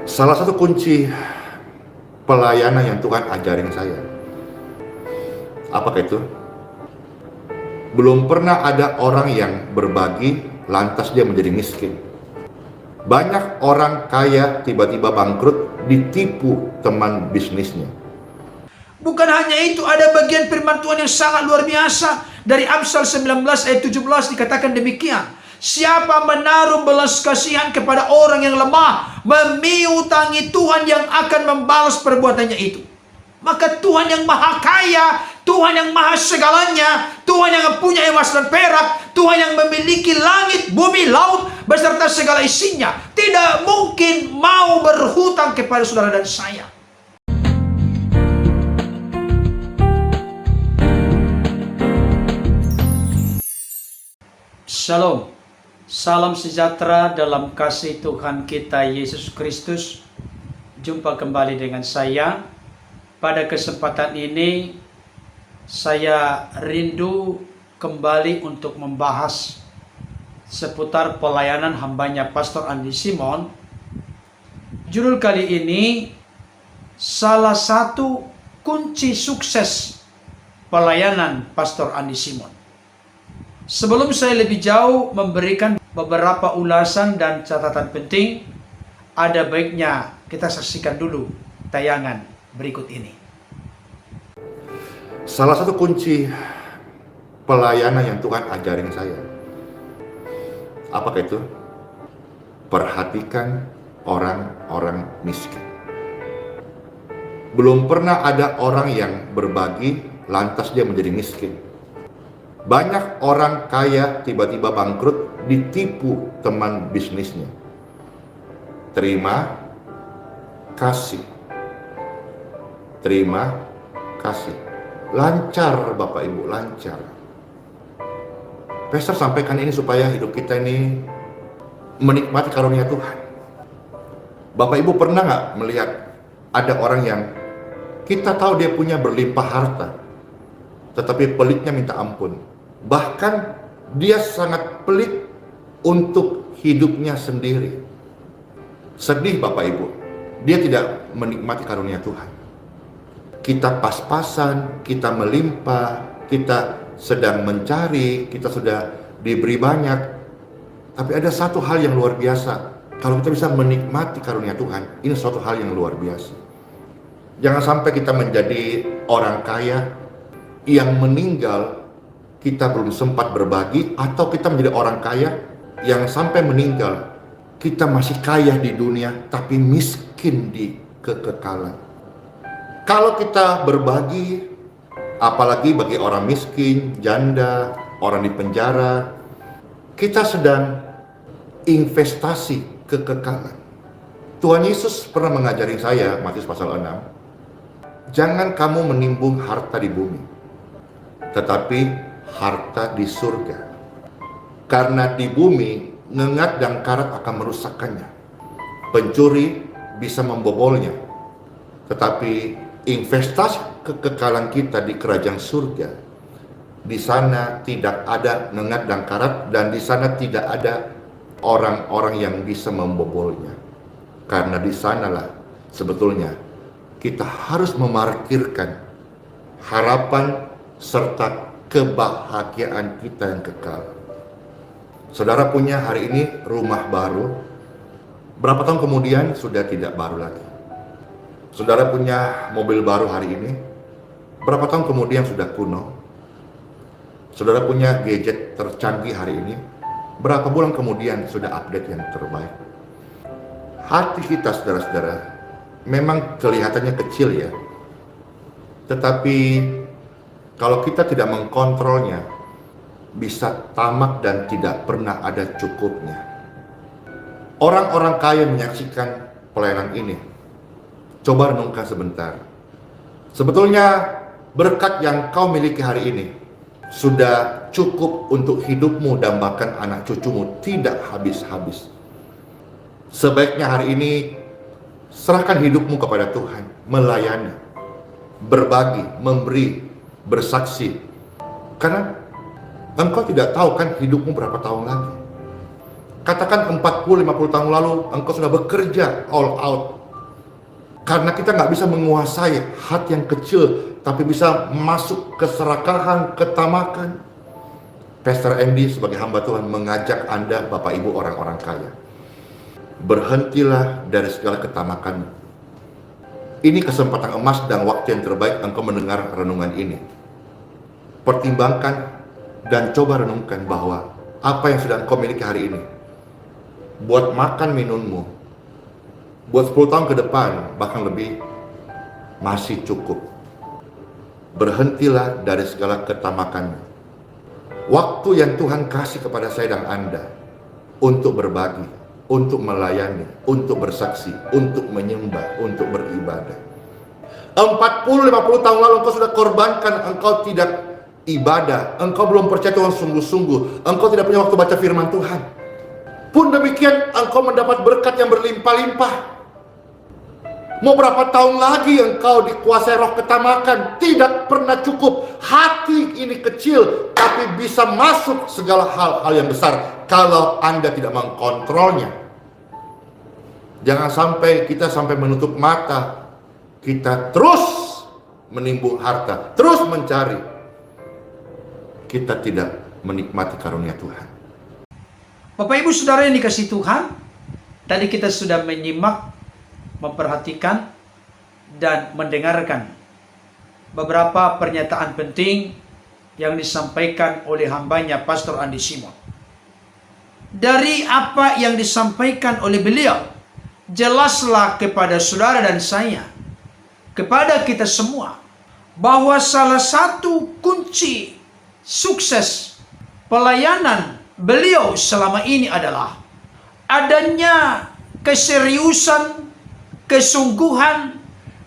Salah satu kunci pelayanan yang Tuhan ajarin saya, apakah itu? Belum pernah ada orang yang berbagi lantas dia menjadi miskin. Banyak orang kaya tiba-tiba bangkrut, ditipu teman bisnisnya. Bukan hanya itu, ada bagian firman Tuhan yang sangat luar biasa. Dari Amsal 19 ayat 17 dikatakan demikian. Siapa menaruh belas kasihan kepada orang yang lemah, memiutangi Tuhan yang akan membalas perbuatannya itu. Maka Tuhan yang maha kaya, Tuhan yang maha segalanya, Tuhan yang mempunyai emas dan perak, Tuhan yang memiliki langit, bumi, laut, beserta segala isinya, tidak mungkin mau berhutang kepada saudara dan saya. Shalom, salam sejahtera dalam kasih Tuhan kita Yesus Kristus. Jumpa kembali dengan saya. Pada kesempatan ini saya rindu kembali untuk membahas seputar pelayanan hambanya Pastor Andi Simon. Judul kali ini, salah satu kunci sukses pelayanan Pastor Andi Simon. Sebelum saya lebih jauh memberikan beberapa ulasan dan catatan penting, ada baiknya kita saksikan dulu tayangan berikut ini. Salah satu kunci pelayanan yang Tuhan ajarin saya, apakah itu? Perhatikan orang-orang miskin. Belum pernah ada orang yang berbagi lantas dia menjadi miskin. Banyak orang kaya tiba-tiba bangkrut, ditipu teman bisnisnya. Terima kasih. Terima kasih. Lancar Bapak Ibu, lancar. Pastor sampaikan ini supaya hidup kita ini menikmati karunia Tuhan. Bapak Ibu pernah nggak melihat ada orang yang kita tahu dia punya berlimpah harta, tetapi pelitnya minta ampun. Bahkan dia sangat pelit untuk hidupnya sendiri. Sedih Bapak Ibu, dia tidak menikmati karunia Tuhan. Kita pas-pasan, kita melimpah, kita sedang mencari, kita sudah diberi banyak. Tapi ada satu hal yang luar biasa. Kalau kita bisa menikmati karunia Tuhan, ini suatu hal yang luar biasa. Jangan sampai kita menjadi orang kaya yang meninggal, kita belum sempat berbagi, atau kita menjadi orang kaya yang sampai meninggal, kita masih kaya di dunia, tapi miskin di kekekalan. Kalau kita berbagi, apalagi bagi orang miskin, janda, orang di penjara, kita sedang investasi kekekalan. Tuhan Yesus pernah mengajari saya, Matius pasal 6, jangan kamu menimbun harta di bumi, tetapi harta di surga. Karena di bumi ngengat dan karat akan merusakkannya, pencuri bisa membobolnya, tetapi investasi kekekalan kita di kerajaan surga, di sana tidak ada ngengat dan karat, dan di sana tidak ada orang-orang yang bisa membobolnya. Karena di sanalah sebetulnya kita harus memarkirkan harapan serta kebahagiaan kita yang kekal. Saudara punya hari ini rumah baru, berapa tahun kemudian sudah tidak baru lagi. Saudara punya mobil baru hari ini, berapa tahun kemudian sudah kuno. Saudara punya gadget tercanggih hari ini, berapa bulan kemudian sudah update yang terbaik. Hati kita saudara-saudara memang kelihatannya kecil ya, tetapi kalau kita tidak mengkontrolnya, bisa tamak dan tidak pernah ada cukupnya. Orang-orang kaya menyaksikan pelayanan ini. Coba renungkan sebentar. Sebetulnya berkat yang kau miliki hari ini sudah cukup untuk hidupmu dan bahkan anak cucumu tidak habis-habis. Sebaiknya hari ini serahkan hidupmu kepada Tuhan, melayani, berbagi, memberi, bersaksi. Karena engkau tidak tahu kan hidupmu berapa tahun lagi. Katakan 40-50 tahun lalu engkau sudah bekerja all out. Karena kita nggak bisa menguasai hati yang kecil, tapi bisa masuk ke keserakahan, ketamakan. Pastor Andy sebagai hamba Tuhan mengajak Anda, Bapak Ibu orang-orang kaya, berhentilah dari segala ketamakan. Ini kesempatan emas dan waktu yang terbaik engkau mendengar renungan ini. Pertimbangkan dan coba renungkan bahwa apa yang sudah engkau miliki hari ini, buat makan minummu, buat 10 tahun ke depan, bahkan lebih, masih cukup. Berhentilah dari segala ketamakan. Waktu yang Tuhan kasih kepada saya dan Anda untuk berbagi, untuk melayani, untuk bersaksi, untuk menyembah, untuk beribadah. 40-50 tahun lalu engkau sudah korbankan, engkau tidak ibadah, engkau belum percaya Tuhan sungguh-sungguh, engkau tidak punya waktu baca firman Tuhan. Pun demikian engkau mendapat berkat yang berlimpah-limpah. Mau berapa tahun lagi engkau dikuasai roh ketamakan, tidak pernah cukup. Hati ini kecil, tapi bisa masuk segala hal-hal yang besar kalau Anda tidak mengkontrolnya. Jangan sampai kita menutup mata, kita terus menimbun harta, terus mencari. Kita tidak menikmati karunia Tuhan. Bapak Ibu Saudara yang dikasihi Tuhan, tadi kita sudah menyimak, memperhatikan, dan mendengarkan beberapa pernyataan penting yang disampaikan oleh hambanya Pastor Andi Simon. Dari apa yang disampaikan oleh beliau, jelaslah kepada saudara dan saya, kepada kita semua, bahwa salah satu kunci sukses pelayanan beliau selama ini adalah adanya keseriusan, kesungguhan,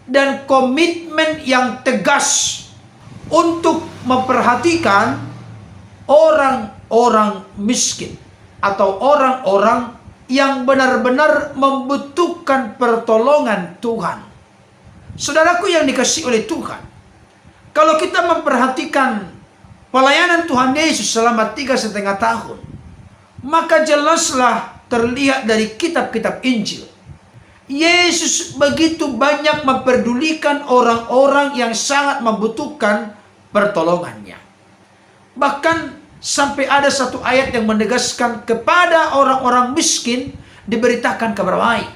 dan komitmen yang tegas untuk memperhatikan orang-orang miskin atau orang-orang yang benar-benar membutuhkan pertolongan Tuhan. Saudaraku yang dikasihi oleh Tuhan, kalau kita memperhatikan pelayanan Tuhan Yesus selama 3,5 tahun, maka jelaslah terlihat dari kitab-kitab Injil, Yesus begitu banyak memperdulikan orang-orang yang sangat membutuhkan pertolongannya. Bahkan sampai ada satu ayat yang menegaskan kepada orang-orang miskin diberitakan kabar baik.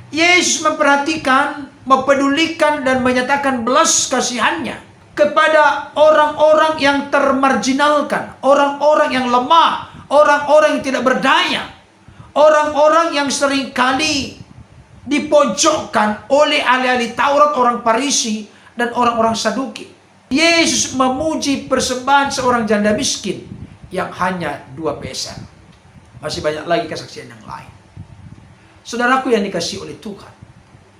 Yesus memperhatikan, mempedulikan, dan menyatakan belas kasihannya kepada orang-orang yang termarginalkan, orang-orang yang lemah, orang-orang yang tidak berdaya, orang-orang yang seringkali dipojokkan oleh ahli-ahli Taurat, orang Farisi, dan orang-orang Saduki. Yesus memuji persembahan seorang janda miskin yang hanya 2 peser. Masih banyak lagi kesaksian yang lain. Saudaraku yang dikasihi oleh Tuhan,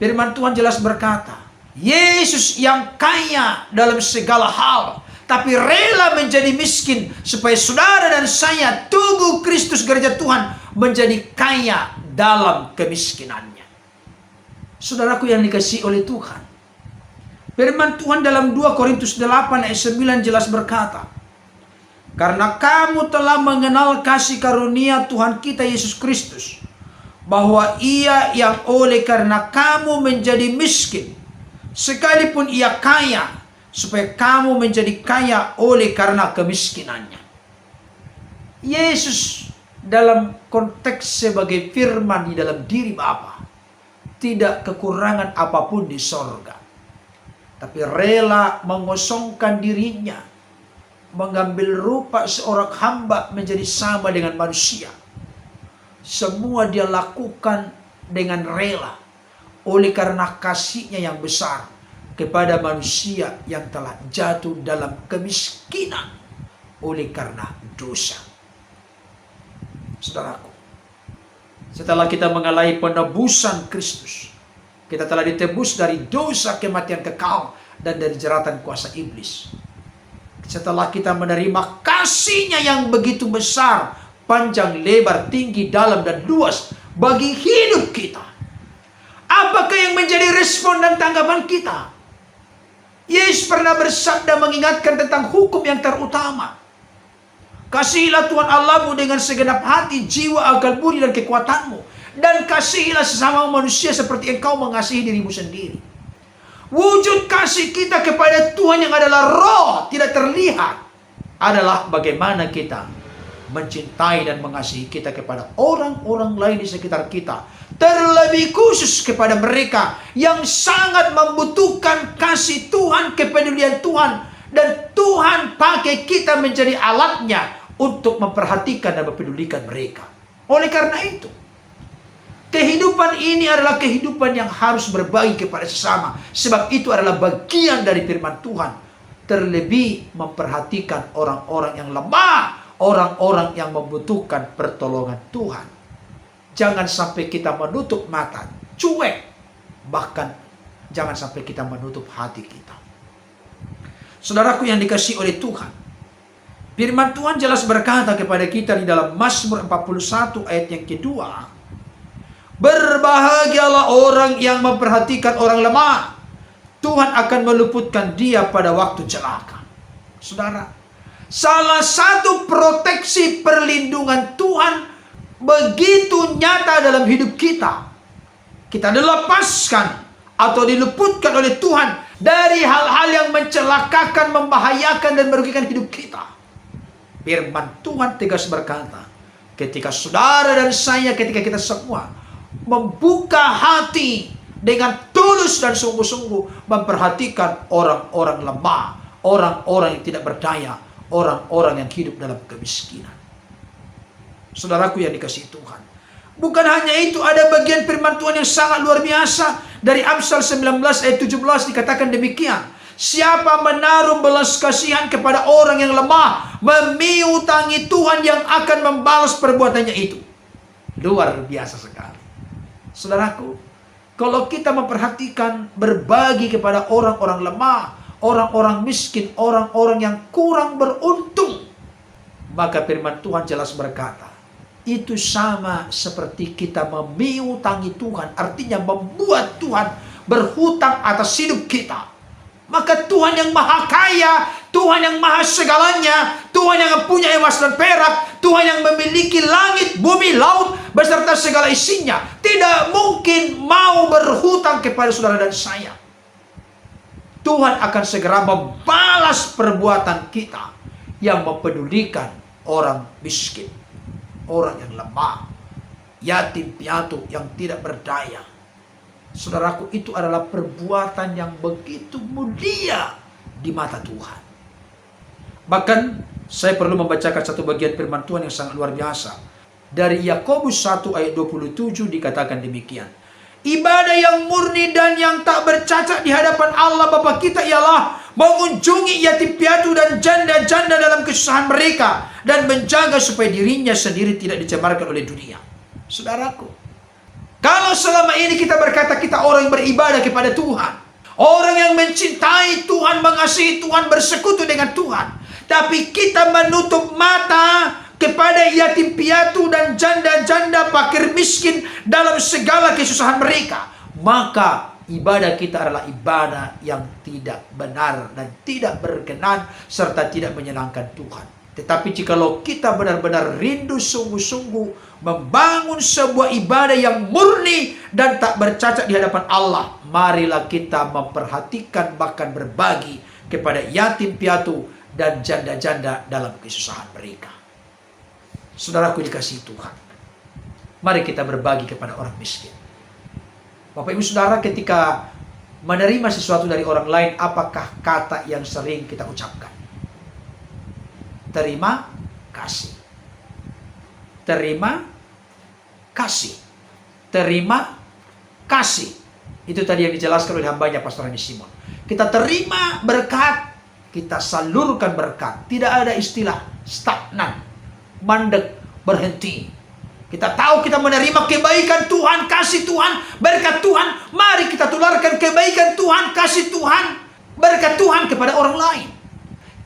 firman Tuhan jelas berkata, Yesus yang kaya dalam segala hal, tapi rela menjadi miskin supaya saudara dan saya, tubuh Kristus gereja Tuhan, menjadi kaya dalam kemiskinannya. Saudaraku yang dikasihi oleh Tuhan, firman Tuhan dalam 2 Korintus 8 ayat 9 jelas berkata, karena kamu telah mengenal kasih karunia Tuhan kita Yesus Kristus, bahwa Ia yang oleh karena kamu menjadi miskin, sekalipun Ia kaya, supaya kamu menjadi kaya oleh karena kemiskinannya. Yesus dalam konteks sebagai firman di dalam diri Bapa, tidak kekurangan apapun di sorga, tapi rela mengosongkan dirinya, mengambil rupa seorang hamba menjadi sama dengan manusia. Semua dia lakukan dengan rela, oleh karena kasihnya yang besar kepada manusia yang telah jatuh dalam kemiskinan oleh karena dosa. Saudaraku, setelah kita mengalami penebusan Kristus, kita telah ditebus dari dosa kematian kekal dan dari jeratan kuasa iblis. Setelah kita menerima kasih-Nya yang begitu besar, panjang, lebar, tinggi, dalam, dan luas bagi hidup kita, apakah yang menjadi respon dan tanggapan kita? Yesus pernah bersabda mengingatkan tentang hukum yang terutama. Kasihilah Tuhan Allahmu dengan segenap hati, jiwa, akal budi, dan kekuatanmu. Dan kasihilah sesama manusia seperti engkau mengasihi dirimu sendiri. Wujud kasih kita kepada Tuhan yang adalah roh, tidak terlihat, adalah bagaimana kita mencintai dan mengasihi kita kepada orang-orang lain di sekitar kita. Terlebih khusus kepada mereka yang sangat membutuhkan kasih Tuhan, kepedulian Tuhan. Dan Tuhan pakai kita menjadi alatnya untuk memperhatikan dan mempedulikan mereka. Oleh karena itu, kehidupan ini adalah kehidupan yang harus berbagi kepada sesama. Sebab itu adalah bagian dari firman Tuhan. Terlebih memperhatikan orang-orang yang lemah, orang-orang yang membutuhkan pertolongan Tuhan. Jangan sampai kita menutup mata, cuek. Bahkan jangan sampai kita menutup hati kita. Saudaraku yang dikasihi oleh Tuhan, firman Tuhan jelas berkata kepada kita di dalam Mazmur 41 ayat yang kedua, berbahagialah orang yang memperhatikan orang lemah, Tuhan akan meluputkan dia pada waktu celaka. Saudara, salah satu proteksi perlindungan Tuhan begitu nyata dalam hidup kita. Kita dilepaskan atau diluputkan oleh Tuhan dari hal-hal yang mencelakakan, membahayakan, dan merugikan hidup kita. Firman Tuhan tegas berkata, ketika saudara dan saya, ketika kita semua membuka hati dengan tulus dan sungguh-sungguh memperhatikan orang-orang lemah, orang-orang yang tidak berdaya, orang-orang yang hidup dalam kemiskinan. Saudaraku yang dikasihi Tuhan, bukan hanya itu, ada bagian firman Tuhan yang sangat luar biasa. Dari Amsal 19 ayat 17 dikatakan demikian, siapa menaruh belas kasihan kepada orang yang lemah, memiutangi Tuhan yang akan membalas perbuatannya itu. Luar biasa sekali. Saudaraku, kalau kita memperhatikan, berbagi kepada orang-orang lemah, orang-orang miskin, orang-orang yang kurang beruntung, maka firman Tuhan jelas berkata, itu sama seperti kita memiutangi Tuhan. Artinya membuat Tuhan berhutang atas hidup kita. Maka Tuhan yang maha kaya, Tuhan yang maha segalanya, Tuhan yang mempunyai emas dan perak, Tuhan yang memiliki langit, bumi, laut, beserta segala isinya, tidak mungkin mau berhutang kepada saudara dan saya. Tuhan akan segera membalas perbuatan kita yang mempedulikan orang miskin, orang yang lemah, yatim piatu yang tidak berdaya. Saudaraku, itu adalah perbuatan yang begitu mulia di mata Tuhan. Bahkan saya perlu membacakan satu bagian firman Tuhan yang sangat luar biasa. Dari Yakobus 1 ayat 27 dikatakan demikian, ibadah yang murni dan yang tak bercacat di hadapan Allah Bapa kita ialah mengunjungi yatim piatu dan janda-janda dalam kesusahan mereka, dan menjaga supaya dirinya sendiri tidak dicemarkan oleh dunia. Saudaraku, kalau selama ini kita berkata kita orang yang beribadah kepada Tuhan, orang yang mencintai Tuhan, mengasihi Tuhan, bersekutu dengan Tuhan, tapi kita menutup mata kepada yatim piatu dan janda-janda, fakir miskin dalam segala kesusahan mereka, maka ibadah kita adalah ibadah yang tidak benar dan tidak berkenan serta tidak menyenangkan Tuhan. Tetapi jikalau kita benar-benar rindu sungguh-sungguh membangun sebuah ibadah yang murni dan tak bercacat di hadapan Allah, marilah kita memperhatikan bahkan berbagi kepada yatim piatu dan janda-janda dalam kesusahan mereka. Saudaraku dikasihi Tuhan, mari kita berbagi kepada orang miskin. Bapak Ibu Saudara, ketika menerima sesuatu dari orang lain, apakah kata yang sering kita ucapkan? Terima kasih. Terima kasih. Terima kasih. Itu tadi yang dijelaskan oleh hambanya Pastor Hani Simon. Kita terima berkat, kita salurkan berkat. Tidak ada istilah stagnan, mandek, berhenti. Kita tahu kita menerima kebaikan Tuhan, kasih Tuhan, berkat Tuhan. Mari kita tularkan kebaikan Tuhan, kasih Tuhan, berkat Tuhan kepada orang lain.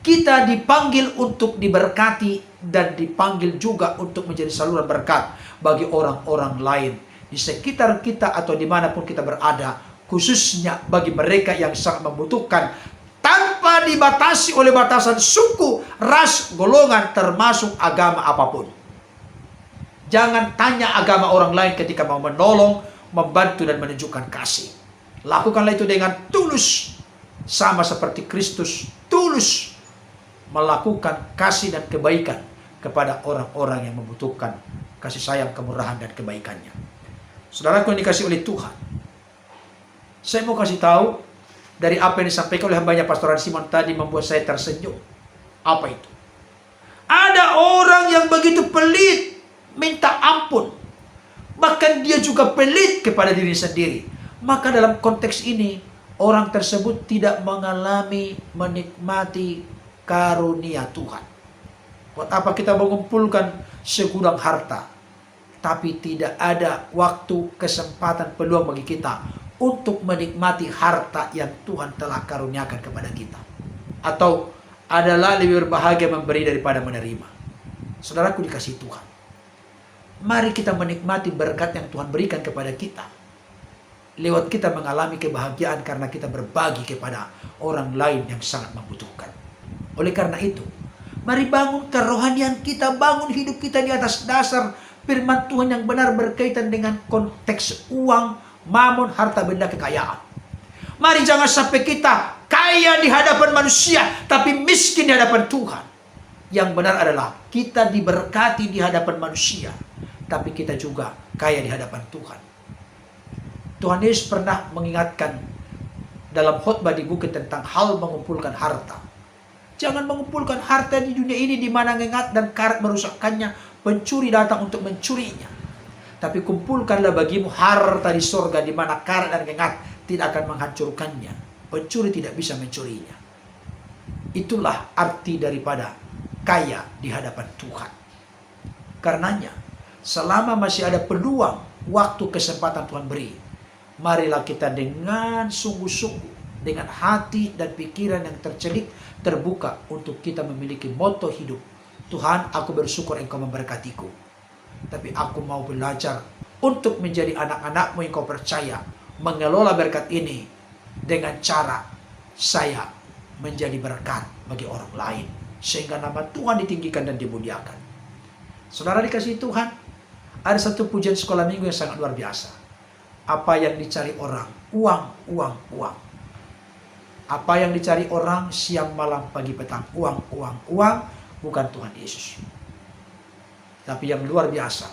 Kita dipanggil untuk diberkati dan dipanggil juga untuk menjadi saluran berkat bagi orang-orang lain di sekitar kita atau dimanapun kita berada, khususnya bagi mereka yang sangat membutuhkan tanpa tanpa dibatasi oleh batasan suku, ras, golongan, termasuk agama apapun. Jangan tanya agama orang lain ketika mau menolong, membantu, dan menunjukkan kasih. Lakukanlah itu dengan tulus, sama seperti Kristus tulus melakukan kasih dan kebaikan kepada orang-orang yang membutuhkan kasih sayang, kemurahan, dan kebaikannya. Saudaraku yang dikasih oleh Tuhan, saya mau kasih tahu dari apa yang disampaikan oleh hambanya Pastor Simon tadi membuat saya tersenyum. Apa itu? Ada orang yang begitu pelit, minta ampun. Bahkan dia juga pelit kepada diri sendiri. Maka dalam konteks ini, orang tersebut tidak mengalami, menikmati karunia Tuhan. Buat apa kita mengumpulkan segudang harta, tapi tidak ada waktu, kesempatan, peluang bagi kita untuk menikmati harta yang Tuhan telah karuniakan kepada kita. Atau adalah lebih berbahagia memberi daripada menerima. Saudaraku dikasih Tuhan, mari kita menikmati berkat yang Tuhan berikan kepada kita. Lewat kita mengalami kebahagiaan karena kita berbagi kepada orang lain yang sangat membutuhkan. Oleh karena itu, mari bangun kerohanian kita, bangun hidup kita di atas dasar firman Tuhan yang benar berkaitan dengan konteks uang, mamon, harta benda, kekayaan. Mari jangan sampai kita kaya di hadapan manusia, tapi miskin di hadapan Tuhan. Yang benar adalah kita diberkati di hadapan manusia, tapi kita juga kaya di hadapan Tuhan. Tuhan Yesus pernah mengingatkan dalam khotbah di bukit tentang hal mengumpulkan harta. Jangan mengumpulkan harta di dunia ini di mana ngengat dan karat merusakkannya, pencuri datang untuk mencurinya. Tapi kumpulkanlah bagimu harta di sorga di mana karat dan ngengat tidak akan menghancurkannya. Pencuri tidak bisa mencurinya. Itulah arti daripada kaya di hadapan Tuhan. Karenanya, selama masih ada peluang, waktu, kesempatan Tuhan beri, marilah kita dengan sungguh-sungguh, dengan hati dan pikiran yang tercelik, terbuka untuk kita memiliki moto hidup. Tuhan, aku bersyukur Engkau memberkatiku, tapi aku mau belajar untuk menjadi anak-anak-Mu yang Kau percaya, mengelola berkat ini dengan cara saya menjadi berkat bagi orang lain, sehingga nama Tuhan ditinggikan dan dimuliakan. Saudara dikasihi Tuhan, ada satu pujian sekolah minggu yang sangat luar biasa. Apa yang dicari orang? Uang, uang, uang. Apa yang dicari orang siang, malam, pagi, petang? Uang, uang, uang. Bukan Tuhan Yesus. Tapi yang luar biasa,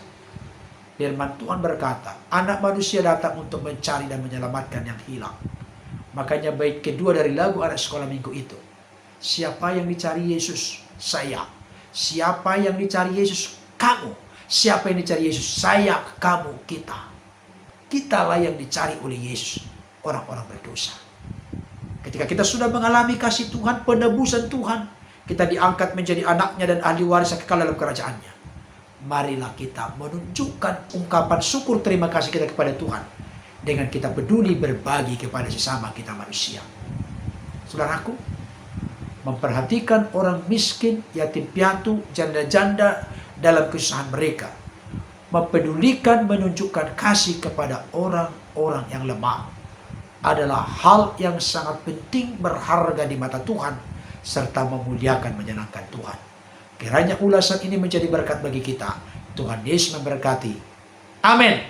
firman Tuhan berkata, anak manusia datang untuk mencari dan menyelamatkan yang hilang. Makanya bait kedua dari lagu anak sekolah minggu itu, siapa yang dicari Yesus? Saya. Siapa yang dicari Yesus? Kamu. Siapa yang dicari Yesus? Saya, kamu, kita. Kitalah yang dicari oleh Yesus, orang-orang berdosa. Ketika kita sudah mengalami kasih Tuhan, penebusan Tuhan, kita diangkat menjadi anaknya dan ahli waris kekal dalam kerajaannya. Marilah kita menunjukkan ungkapan syukur terima kasih kita kepada Tuhan dengan kita peduli berbagi kepada sesama kita manusia. Saudaraku, memperhatikan orang miskin, yatim piatu, janda-janda dalam kesusahan mereka, mempedulikan, menunjukkan kasih kepada orang-orang yang lemah adalah hal yang sangat penting, berharga di mata Tuhan, serta memuliakan, menyenangkan Tuhan. Kiranya ulasan ini menjadi berkat bagi kita. Tuhan Yesus memberkati. Amin.